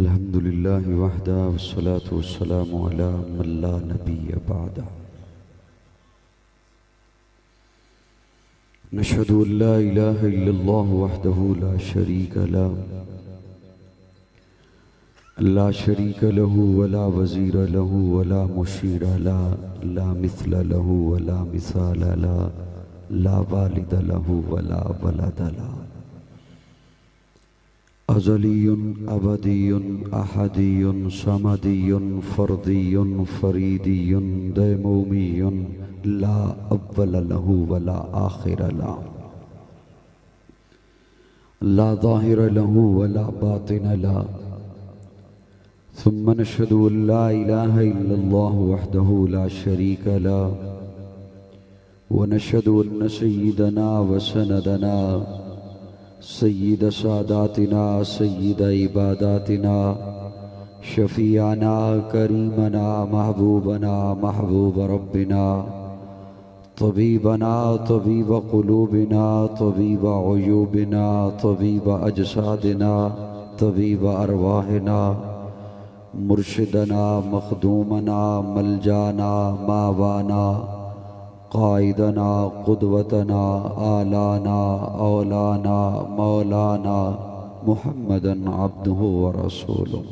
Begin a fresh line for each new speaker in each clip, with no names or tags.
الحمد لله وحده والصلاة والسلام على من لا نبي بعده. نشهد أن لا إله إلا الله وحده لا شريك له ولا وزير له ولا مشير له لا مثل له ولا مثال له لا والد له ولا ولد له أزلي أبدي أحدي صمدي فردي فريدي ديمومي لا أول له ولا آخر له لا ظاهر له ولا باطن له. ثم نشهد أن لا إله إلا الله وحده لا شريك له ونشهد أن سيدنا وسندنا سيد ساداتنا سيد عباداتنا شفيعنا كريمنا محبوبنا محبوب ربنا طبيبنا طبيب قلوبنا طبيب عيوبنا طبيب أجسادنا طبيب أرواحنا مرشدنا مخدومنا ملجانا ماوانا قائدنا قدوتنا آلانا اولانا مولانا محمدا عبده ورسوله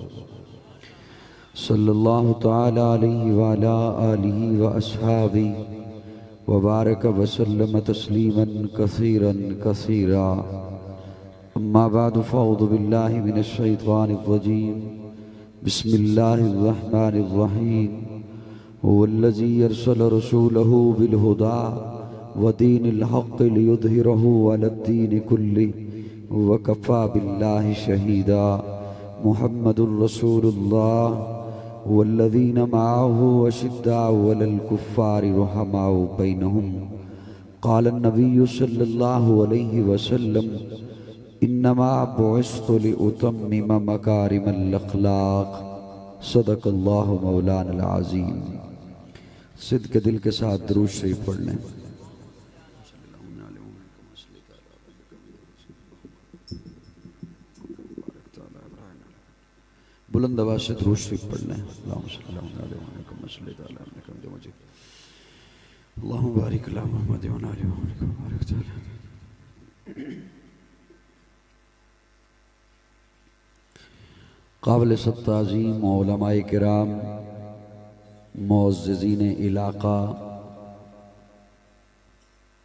صلی اللہ تعالی علیہ وعلا آلہ وأصحابہ وبارک وسلم تسلیما کثیرا کثیرا. اما بعد فاعوذ باللہ من الشیطان الرجیم. بسم اللہ الرحمن الرحیم. هو الذي يرسل رسوله بالهدى ودين الحق ليظهره على الدين كله وكفى بالله شهيدا. محمد رسول الله والذين معه أشداء على الكفار رحماء بينهم. قال النبي صلى الله عليه وسلم إنما بعثت لأتمم مكارم الأخلاق. صدق الله مولانا العظيم. صدق دل کے ساتھ درود شریف پڑھ لیں. بلند آواز سے درود شریف پڑھ لیں. اللہم بارک علی محمد وعلی آل محمد کما بارکت علی. قابل تعظیم علماء کرام معززین علاقہ،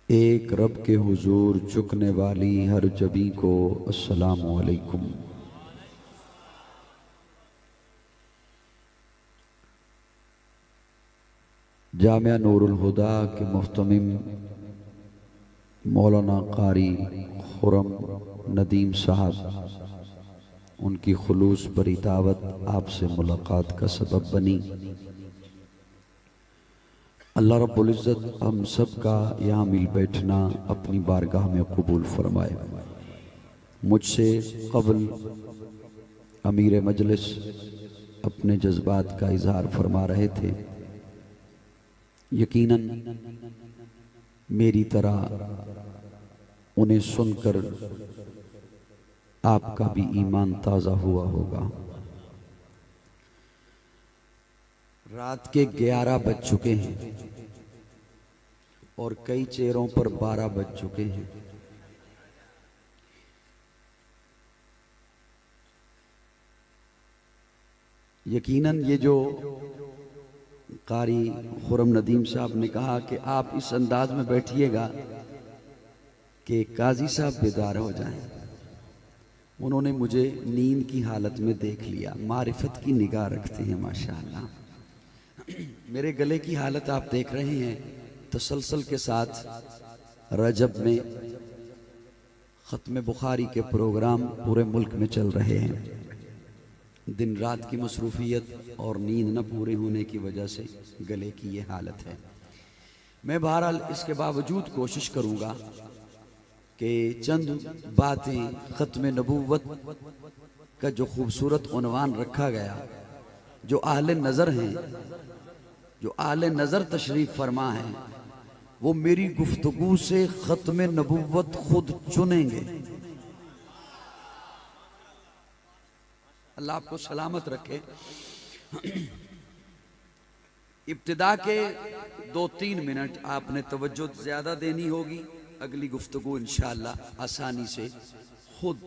ایک رب کے حضور جھکنے والی ہر جبیں کو السلام علیکم. جامعہ نور الہدیٰ کے محتمم مولانا قاری خرم ندیم صاحب، ان کی خلوص بری دعوت آپ سے ملاقات کا سبب بنی. اللہ رب العزت ہم سب کا یہاں مل بیٹھنا اپنی بارگاہ میں قبول فرمائے. مجھ سے قبل امیر مجلس اپنے جذبات کا اظہار فرما رہے تھے. یقیناً میری طرح انہیں سن کر آپ کا بھی ایمان تازہ ہوا ہوگا. رات کے 11 بج چکے ہیں اور کئی چہروں پر 12 بج چکے ہیں. یقیناً یہ جو قاری خرم ندیم صاحب نے کہا کہ آپ اس انداز میں بیٹھیے گا کہ قاضی صاحب بیدار ہو جائیں، انہوں نے مجھے نیند کی حالت میں دیکھ لیا. معرفت کی نگاہ رکھتے ہیں ماشاءاللہ. میرے گلے کی حالت آپ دیکھ رہے ہیں. تسلسل کے ساتھ رجب میں ختم بخاری کے پروگرام پورے ملک میں چل رہے ہیں. دن رات کی مصروفیت اور نیند نہ پورے ہونے کی وجہ سے گلے کی یہ حالت ہے. میں بہرحال اس کے باوجود کوشش کروں گا کہ چند باتیں ختم نبوت کا جو خوبصورت عنوان رکھا گیا، جو اہل نظر ہیں، جو اہل نظر تشریف فرما ہیں، وہ میری گفتگو سے ختم نبوت خود چنیں گے. اللہ آپ کو سلامت رکھے. ابتدا کے 2-3 منٹ آپ نے توجہ زیادہ دینی ہوگی. اگلی گفتگو انشاءاللہ آسانی سے خود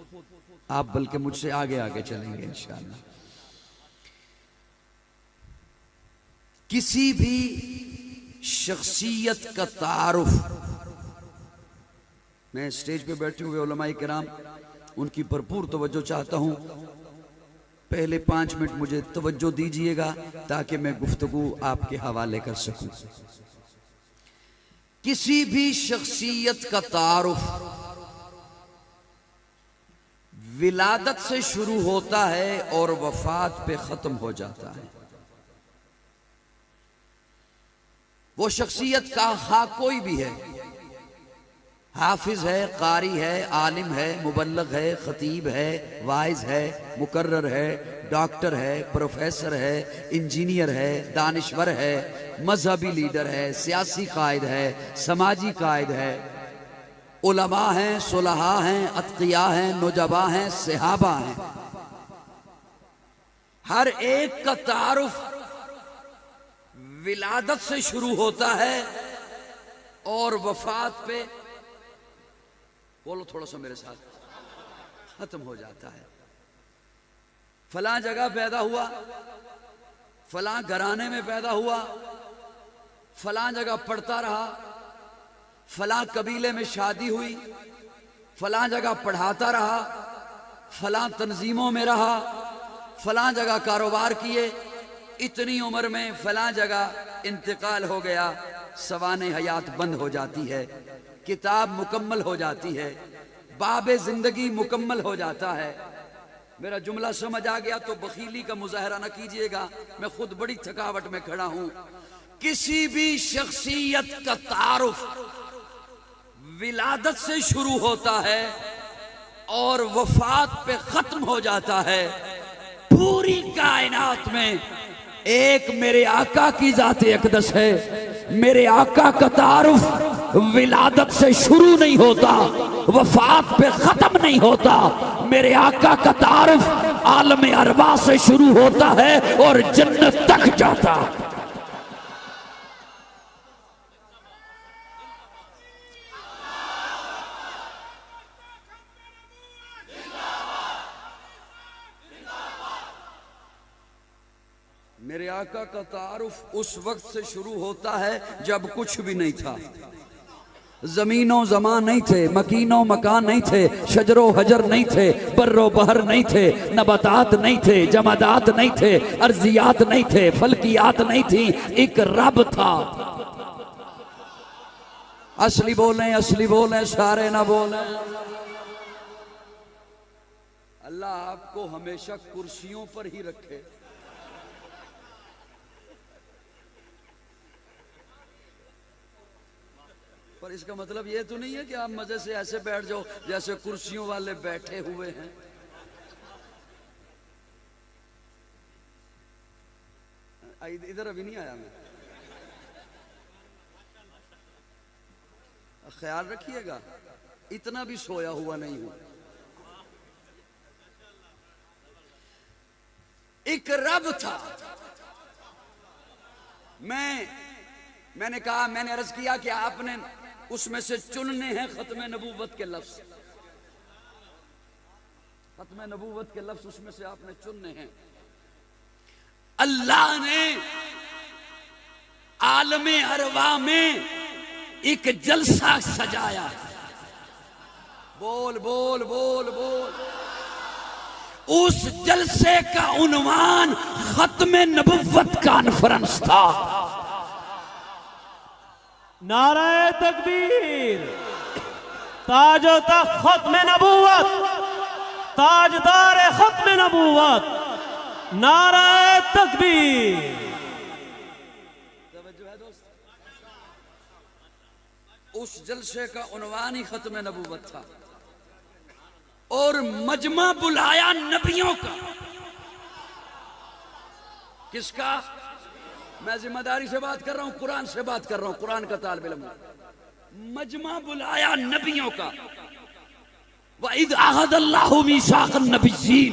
آپ بلکہ مجھ سے آگے آگے چلیں گے انشاءاللہ. کسی بھی شخصیت کا تعارف، میں اسٹیج پہ بیٹھے ہوئے علماء کرام ان کی بھرپور توجہ چاہتا ہوں. پہلے 5 منٹ مجھے توجہ دیجئے گا تاکہ میں گفتگو آپ کے حوالے کر سکوں. کسی بھی شخصیت کا تعارف ولادت سے شروع ہوتا ہے اور وفات پہ ختم ہو جاتا ہے. وہ شخصیت کا خواہ کوئی بھی ہے، حافظ ہے، قاری ہے، عالم ہے، مبلغ ہے، خطیب ہے، واعظ ہے، مقرر ہے، ڈاکٹر ہے، پروفیسر ہے، انجینئر ہے، دانشور ہے، مذہبی لیڈر ہے، سیاسی قائد ہے، سماجی قائد ہے، علماء ہیں، صلحاء ہیں، اتقیاء ہیں، نجباء ہیں، صحابہ ہیں. ہر ایک کا تعارف ولادت سے شروع ہوتا ہے اور وفات پہ، بولو تھوڑا سا میرے ساتھ، ختم ہو جاتا ہے. فلاں جگہ پیدا ہوا، فلاں گھرانے میں پیدا ہوا، فلاں جگہ پڑھتا رہا، فلاں قبیلے میں شادی ہوئی، فلاں جگہ پڑھاتا رہا، فلاں تنظیموں میں رہا، فلاں جگہ کاروبار کیے، اتنی عمر میں فلاں جگہ انتقال ہو گیا. سوانح حیات بند ہو جاتی ہے، کتاب مکمل ہو جاتی ہے، باب زندگی مکمل ہو جاتا ہے. میرا جملہ سمجھ آ گیا تو بخیلی کا مظاہرہ نہ کیجئے گا، میں خود بڑی تھکاوٹ میں کھڑا ہوں. کسی بھی شخصیت کا تعارف ولادت سے شروع ہوتا ہے اور وفات پہ ختم ہو جاتا ہے. پوری کائنات میں ایک میرے آقا کی ذات اقدس ہے. میرے آقا کا تعارف ولادت سے شروع نہیں ہوتا، وفات پہ ختم نہیں ہوتا. میرے آقا کا تعارف عالم ارواح سے شروع ہوتا ہے اور جنت تک جاتا. میرے آقا کا تعارف اس وقت سے شروع ہوتا ہے جب کچھ بھی نہیں تھا. زمین و زمان نہیں تھے، مکین و مکان نہیں تھے، شجر و حجر نہیں تھے، بر و بحر نہیں تھے، نباتات نہیں تھے، جمادات نہیں تھے، ارضیات نہیں تھے، فلکیات نہیں تھیں. ایک رب تھا. اصلی بولیں، اصلی بولیں، سارے نہ بولیں. اللہ آپ کو ہمیشہ کرسیوں پر ہی رکھے. پر اس کا مطلب یہ تو نہیں ہے کہ آپ مزے سے ایسے بیٹھ جاؤ جیسے کرسیوں والے بیٹھے ہوئے ہیں. ادھر ابھی نہیں آیا میں. خیال رکھیے گا اتنا بھی سویا ہوا نہیں ہوں. ایک رب تھا. میں نے کہا، میں نے عرض کیا کہ آپ نے اس میں سے چننے ہیں ختم نبوت کے لفظ. ختم نبوت کے لفظ اس میں سے آپ نے چننے ہیں. اللہ نے عالم ارواح میں ایک جلسہ سجایا. بول بول بول بول. اس جلسے کا عنوان ختم نبوت کانفرنس تھا.
نعرہ تکبیر. تاج و تخت ختم نبوت، تاجدار ختم نبوت. نعرہ تکبیر.
اس جلسے کا عنوان ہی ختم نبوت تھا اور مجمع بلایا نبیوں کا. کس کا؟ میں ذمہ داری سے بات کر رہا ہوں، قرآن سے بات کر رہا ہوں، قرآن کا طالب علم. مجمع بلایا نبیوں کا. وَإِذْ أَخَذَ اللَّهُ مِيثَاقَ النَّبِيِّينَ.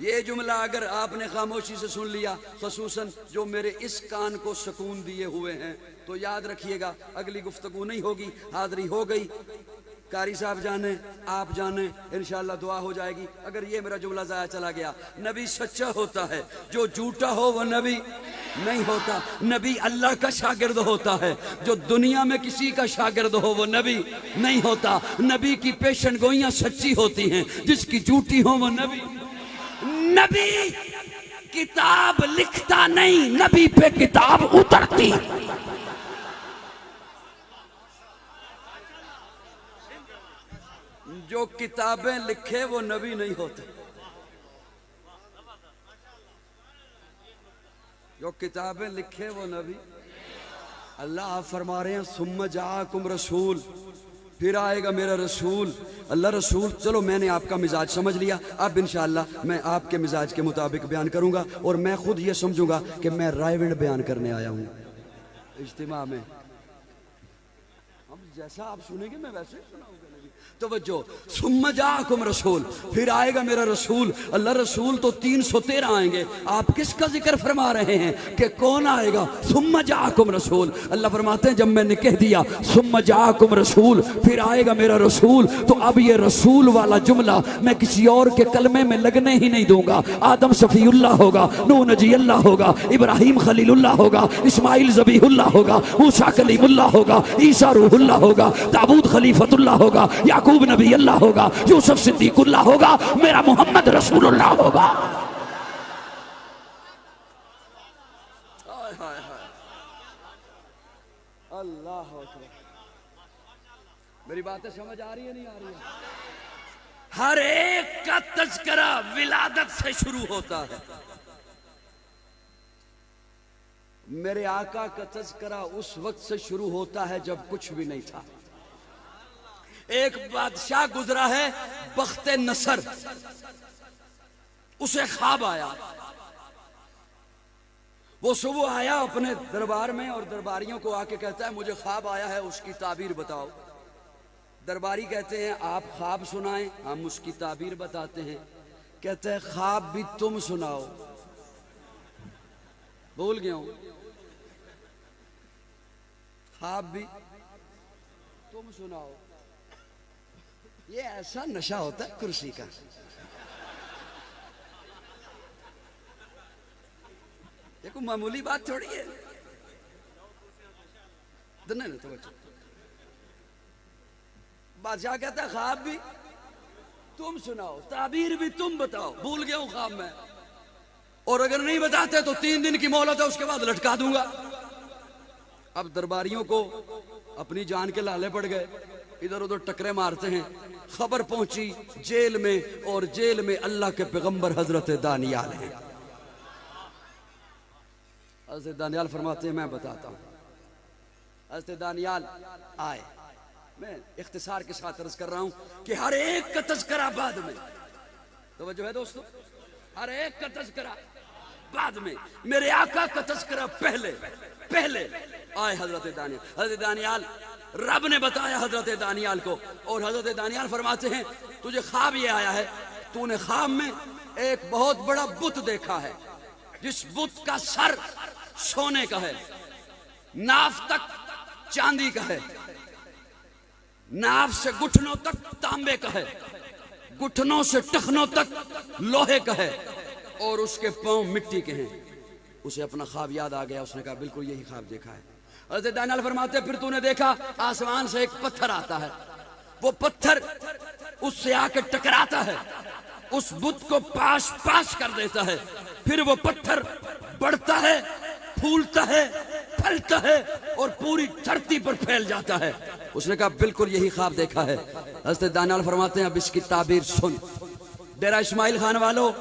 یہ جملہ اگر آپ نے خاموشی سے سن لیا، خصوصاً جو میرے اس کان کو سکون دیے ہوئے ہیں، تو یاد رکھیے گا اگلی گفتگو نہیں ہوگی، حاضری ہو گئی، قاری صاحب جانے آپ جانے، انشاءاللہ دعا ہو جائے گی۔ اگر یہ میرا جملہ ضائع چلا گیا، نبی سچا ہوتا ہے، جو جھوٹا ہو وہ نبی نہیں ہوتا۔ نبی اللہ کا شاگرد ہوتا ہے، جو دنیا میں کسی کا شاگرد ہو وہ نبی نہیں ہوتا۔ نبی کی پیشن گوئیاں سچی ہوتی ہیں، جس کی جھوٹی ہو وہ نبی۔ نبی کتاب لکھتا نہیں، نبی پہ کتاب اترتی۔ جو کتابیں لکھے وہ نبی نہیں ہوتے، جو کتابیں لکھے وہ نبی۔ اللہ آپ فرما رہے ہیں ثم جاءکم رسول، پھر آئے گا میرا رسول۔ اللہ رسول، چلو میں نے آپ کا مزاج سمجھ لیا، اب انشاءاللہ میں آپ کے مزاج کے مطابق بیان کروں گا، اور میں خود یہ سمجھوں گا کہ میں رائے ونڈ بیان کرنے آیا ہوں اجتماع میں۔ اب جیسا آپ سنیں گے میں ویسے ہی سناؤں گا۔ توجہ، ثم جاءکم رسول، پھر آئے گا میرا رسول۔ اللہ رسول تو 313 آئیں گے، آپ کس کا ذکر فرما رہے ہیں کہ کون آئے گا؟ ثم جاءکم رسول۔ اللہ فرماتے ہیں جب میں نے کہہ دیا ثم جاءکم رسول، پھر آئے گا میرا رسول، تو اب یہ رسول والا جملہ میں کسی اور کے کلمے میں لگنے ہی نہیں دوں گا۔ آدم صفی اللہ ہوگا، نوح نجی اللہ ہوگا، ابراہیم خلیل اللہ ہوگا، اسماعیل ذبیح اللہ ہوگا، موسیٰ کلیم اللہ ہوگا، عیسیٰ روح اللہ ہوگا، داؤد خلیفۃ اللہ ہوگا، یعقوب نبی اللہ ہوگا، یوسف صدیق اللہ ہوگا، میرا محمد رسول اللہ ہوگا۔ اللہ اکبر، میری باتیں سمجھ آ رہی ہے نہیں آ رہی ہے؟ ہر ایک کا تذکرہ ولادت سے شروع ہوتا ہے۔ میرے آقا کا تذکرہ اس وقت سے شروع ہوتا ہے جب کچھ بھی نہیں تھا۔ ایک بادشاہ گزرا ہے بخت نصر، اسے خواب آیا، وہ صبح آیا اپنے دربار میں اور درباریوں کو آ کے کہتا ہے مجھے خواب آیا ہے، اس کی تعبیر بتاؤ۔ درباری کہتے ہیں آپ خواب سنائیں، ہم اس کی تعبیر بتاتے ہیں۔ کہتا ہے خواب بھی تم سناؤ۔ بھول گیا ہوں، خواب بھی تم سناؤ۔ یہ ایسا نشہ ہوتا ہے کرسی کا۔ یہ کوئی معمولی بات تھوڑی ہے۔ نہیں توجہ، بادشاہ کہتا ہے خواب بھی تم سناؤ، تعبیر بھی تم بتاؤ۔ بھول گیا ہوں خواب میں، اور اگر نہیں بتاتے تو 3 دن کی مہلت ہے، اس کے بعد لٹکا دوں گا۔ اب درباریوں کو اپنی جان کے لالے پڑ گئے، ادھر ادھر ٹکرے مارتے ہیں۔ خبر پہنچی جیل میں، اور جیل میں اللہ کے پیغمبر حضرت دانیال ہیں۔ حضرت دانیال فرماتے ہیں میں بتاتا ہوں۔ حضرت دانیال آئے، میں اختصار کے ساتھ عرض کر رہا ہوں کہ ہر ایک کا تذکرہ بعد میں، توجہ ہے دوستو، ہر ایک کا تذکرہ بعد میں، میرے آقا کا تذکرہ پہلے آئے حضرت دانیال۔ حضرت دانیال، رب نے بتایا حضرت دانیال کو، اور حضرت دانیال فرماتے ہیں تجھے خواب یہ آیا ہے، تو نے خواب میں ایک بہت بڑا بت دیکھا ہے، جس بت کا سر سونے کا ہے، ناف تک چاندی کا ہے، ناف سے گھٹنوں تک تانبے کا ہے، گھٹنوں سے ٹخنوں تک لوہے کا ہے، اور اس کے پاؤں مٹی کے ہیں۔ اسے اپنا خواب یاد آ گیا، اس نے کہا بالکل یہی خواب دیکھا ہے۔ حضرت دانیال فرماتے ہیں پھر تو نے دیکھا آسمان سے ایک پتھر آتا ہے، وہ پتھر اس سے آ کے ٹکراتا ہے، اس بت کو پاش کر دیتا ہے، پھر وہ پتھر بڑھتا ہے، پھولتا ہے، پھلتا ہے، اور پوری دھرتی پر پھیل جاتا ہے۔ اس نے کہا بالکل یہی خواب دیکھا ہے۔ حضرت دانیال فرماتے ہیں اب اس کی تعبیر سن۔ ڈیرہ اسماعیل خان والوں،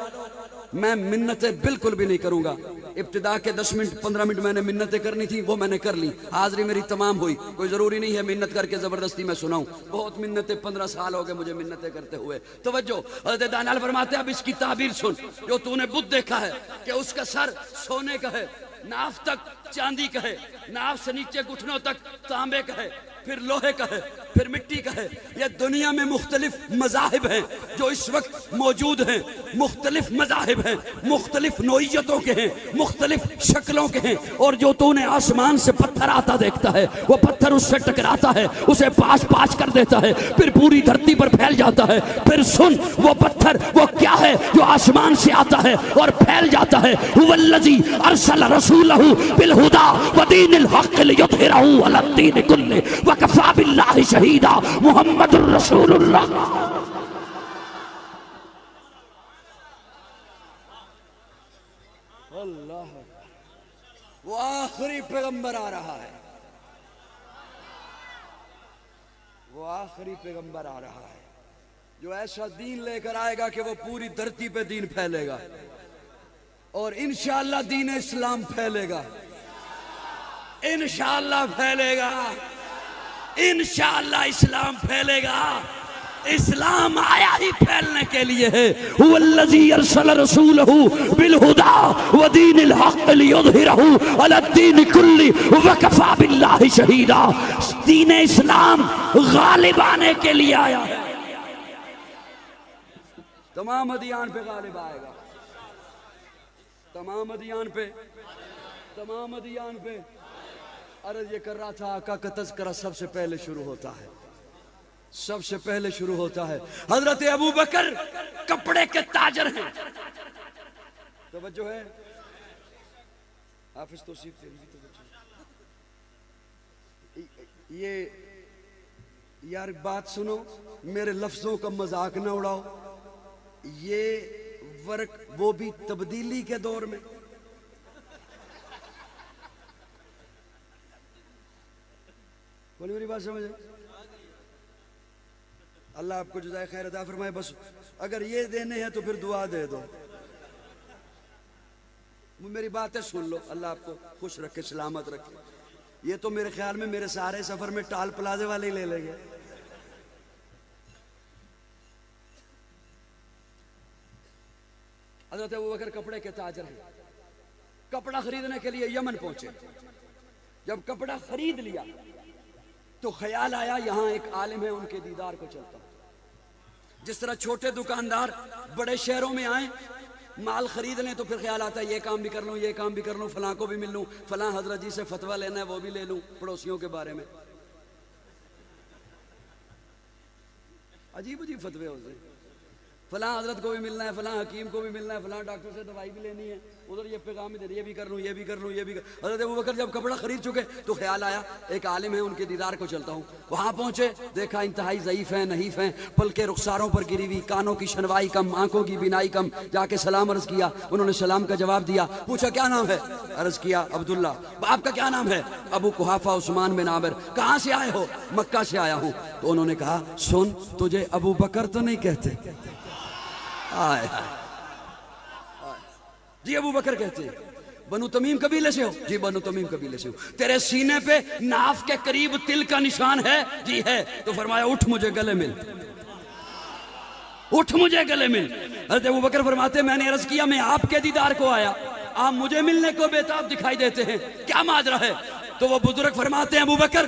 میں منتیں بالکل بھی نہیں کروں گا۔ ابتدا کے 10 منٹ 15 منٹ میں نے منتیں کرنی تھی، وہ میں نے کر لی، حاضری میری تمام ہوئی۔ کوئی ضروری نہیں ہے منت کر کے زبردستی میں سناؤں، بہت منتیں، 15 سال ہو گئے مجھے منتیں کرتے ہوئے۔ توجہ، حضرت دانیال فرماتے ہیں اب اس کی تعبیر سن۔ جو تو نے بت دیکھا ہے کہ اس کا سر سونے کا ہے، ناف تک چاندی کا ہے، ناف سے نیچے گھٹنوں تک تانبے کا ہے، پھر لوہے کا ہے، پھر مٹی کا ہے. یہ دنیا میں مختلف مذاہب ہیں جو اس وقت موجود ہیں, مختلف مذاہب ہیں, مختلف نوعیتوں کے ہیں, مختلف شکلوں کے ہیں. اور جو تو نے آسمان سے پتھر آتا دیکھتا ہے, وہ پتھر اس سے ٹکراتا ہے, اسے پاش پاش کر دیتا ہے, پھر پوری دھرتی پر پھیل جاتا ہے. پھر سن, وہ پتھر وہ کیا ہے جو آسمان سے آتا ہے اور پھیل جاتا ہے؟ هو الذی ارسل رسولہ بالہدی ودین الحق لیظہرہ علی الدین کلہ وکفی باللہ شہیدا. محمد الرسول اللہ. اللہ, وہ آخری پیغمبر آ رہا ہے, وہ آخری پیغمبر آ رہا ہے جو ایسا دین لے کر آئے گا کہ وہ پوری دھرتی پہ دین پھیلے گا, اور انشاءاللہ دین اسلام پھیلے گا, انشاءاللہ پھیلے گا, انشاءاللہ اسلام پھیلے گا. اسلام آیا ہی پھیلنے کے لیے ہے. هو الذی ارسل رسولہ بالہدی ودین الحق لیظہرہ علی الدین کلہ وکفی باللہ شہیدا. دین اسلام غالب آنے کے لیے آیا ہے, تمام ادیان پہ غالب آئے گا, تمام ادیان پہ, تمام ادیان پہ. عرض یہ کر رہا تھا, آقا کا تذکرہ سب سے پہلے شروع ہوتا ہے, سب سے پہلے شروع ہوتا ہے. حضرت ابو بکر کپڑے کے تاجر ہیں. توجہ ہے حافظ توصیف, یہ یار بات سنو, میرے لفظوں کا مذاق نہ اڑاؤ. یہ ورق وہ بھی تبدیلی کے دور میں, بولی میری بات سمجھے؟ اللہ آپ کو جزائے خیر عطا فرمائے. بس اگر یہ دینے ہیں تو پھر دعا دے دو. میری باتیں سن لو, اللہ آپ کو خوش رکھے, سلامت رکھے. یہ تو میرے خیال میں میرے سارے سفر میں ٹال پلازے والے ہی لے لیں گے. حضرت ابوبکر کپڑے کے تاجر ہیں, کپڑا خریدنے کے لیے یمن پہنچے. جب کپڑا خرید لیا تو خیال آیا یہاں ایک عالم ہے, ان کے دیدار کو چلتا ہوں. جس طرح چھوٹے دکاندار بڑے شہروں میں آئیں, مال خرید لیں تو پھر خیال آتا ہے یہ کام بھی کر لوں, یہ کام بھی کر لوں, فلاں کو بھی مل لوں, فلاں حضرت جی سے فتویٰ لینا ہے وہ بھی لے لوں, پڑوسیوں کے بارے میں. عجیب عجیب فتوے ہوتے ہیں, فلاں حضرت کو بھی ملنا ہے, فلاں حکیم کو بھی ملنا ہے, فلاں ڈاکٹر سے دوائی بھی لینی ہے, ادھر یہ پیغام بھی دے, یہ بھی کر لوں, یہ بھی کر لوں, یہ بھی کر. حضرت ابوبکر جب کپڑا خرید چکے تو خیال آیا ایک عالم ہے, ان کے دیدار کو چلتا ہوں. وہاں پہنچے, دیکھا انتہائی ضعیف ہیں, نحیف ہیں, پلکیں رخساروں پر گری ہوئی, کانوں کی شنوائی کم, آنکھوں کی بینائی کم. جا کے سلام عرض کیا, انہوں نے سلام کا جواب دیا. پوچھا کیا نام ہے؟ عرض کیا عبداللہ. آپ کا کیا نام ہے؟ ابو قحافہ عثمان بن عامر. کہاں سے آئے ہو؟ مکہ سے آیا ہوں. تو انہوں نے کہا سن, تجھے ابو بکر تو نہیں کہتے؟ آئے جی ابو بکر کہتے ہیں. بنو تمیم قبیلے سے ہو؟ جی بنو تمیم قبیلے سے ہو. تیرے سینے پہ ناف کے قریب تل کا نشان ہے؟ جی ہے. تو فرمایا اٹھ مجھے گلے مل, اٹھ مجھے گلے مل. حضرت ابو بکر فرماتے میں نے عرض کیا میں آپ کے دیدار کو آیا, آپ مجھے ملنے کو بےتاب دکھائی دیتے ہیں, کیا ماجرا ہے؟ تو وہ بزرگ فرماتے ہیں ابو بکر,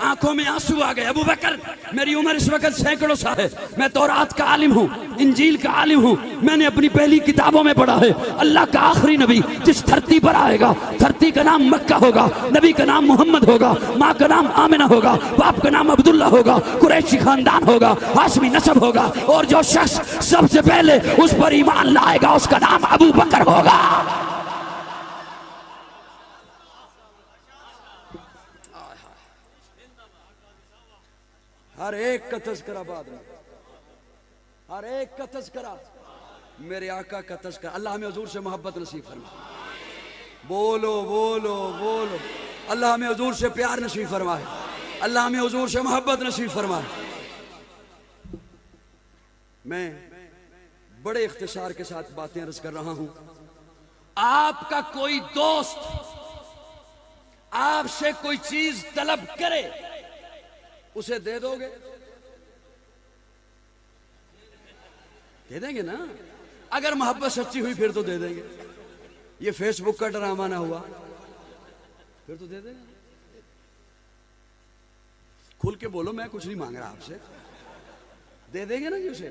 آنکھوں میں آنسو آ گئے. ابو بکر میری عمر اس وقت سینکڑوں سال ہے, میں تورات کا عالم ہوں, انجیل کا عالم ہوں, میں نے اپنی پہلی کتابوں میں پڑھا ہے اللہ کا آخری نبی جس دھرتی پر آئے گا, دھرتی کا نام مکہ ہوگا, نبی کا نام محمد ہوگا, ماں کا نام آمنہ ہوگا, باپ کا نام عبداللہ ہوگا, قریشی خاندان ہوگا, ہاشمی نسب ہوگا, اور جو شخص سب سے پہلے اس پر ایمان لائے گا اس کا نام ابو بکر ہوگا. ہر ایک کا تذکرہ بعد میں, ہر ایک کا تذکرہ, میرے آقا کا تذکرہ. اللہ ہمیں حضور سے محبت نصیب فرمائے. بولو بولو بولو, اللہ ہمیں حضور سے پیار نصیب فرمائے, اللہ ہمیں حضور سے محبت نصیب فرمائے. میں بڑے اختصار کے ساتھ باتیں عرض کر رہا ہوں. آپ کا کوئی دوست آپ سے کوئی چیز طلب کرے, اسے دے دو گے؟ دے دیں گے نا. اگر محبت سچی ہوئی پھر تو دے دیں گے. یہ فیس بک کا ڈرامہ نہ ہوا پھر تو دے دیں گے. کھل کے بولو، میں کچھ نہیں مانگ رہا آپ سے. دے دیں گے نا جی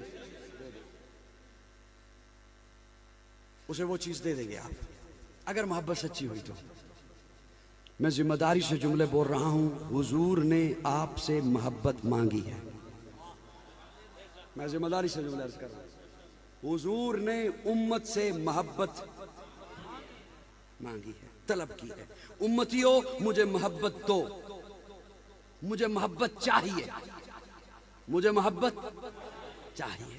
اسے وہ چیز دے دیں گے آپ اگر محبت سچی ہوئی تو. میں ذمہ داری سے جملے بول رہا ہوں. حضور نے آپ سے محبت مانگی ہے. میں ذمہ داری سے جملے عرض کر رہا ہوں. حضور نے امت سے محبت مانگی ہے، طلب کی ہے. امتیوں مجھے محبت دو، مجھے محبت چاہیے، مجھے محبت چاہیے.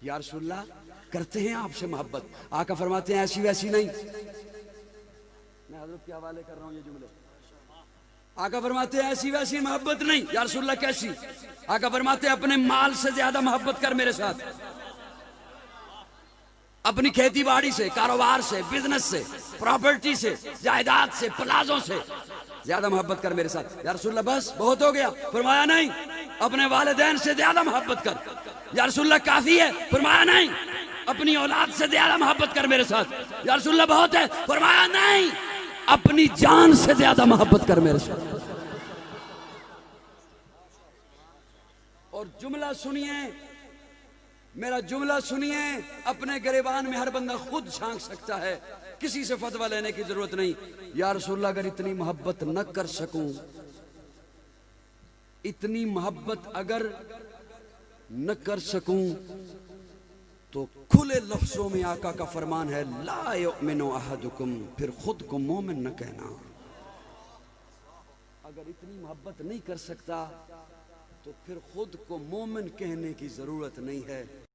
یا رسول اللہ کرتے ہیں آپ سے محبت. آقا فرماتے ہیں ایسی ویسی نہیں. میں حضرت کے حوالے کر رہا ہوں یہ جملے. آقا فرماتے ہیں ایسی ویسی محبت نہیں. یا رسول اللہ کیسی؟ آقا فرماتے ہیں اپنے مال سے زیادہ محبت کر میرے ساتھ، اپنی کھیتی باڑی سے، کاروبار سے، بزنس سے، پراپرٹی سے، جائیداد سے، پلازوں سے زیادہ محبت کر میرے ساتھ. یا رسول اللہ بس بہت ہو گیا. فرمایا نہیں، اپنے والدین سے زیادہ محبت کر. یا رسول اللہ کافی ہے. فرمایا نہیں، اپنی اولاد سے زیادہ محبت کر میرے ساتھ. یا رسول اللہ بہت ہے. فرمایا نہیں، اپنی جان سے زیادہ محبت کر میرے ساتھ. اور جملہ سنیے، میرا جملہ سنیے. اپنے گریبان میں ہر بندہ خود جھانک سکتا ہے، کسی سے فتویٰ لینے کی ضرورت نہیں. یا رسول اللہ اگر اتنی محبت نہ کر سکوں، اتنی محبت اگر نہ کر سکوں تو کھلے لفظوں میں آقا کا فرمان ہے لا یؤمن احدکم، پھر خود کو مومن نہ کہنا. اگر اتنی محبت نہیں کر سکتا تو پھر خود کو مومن کہنے کی ضرورت نہیں ہے.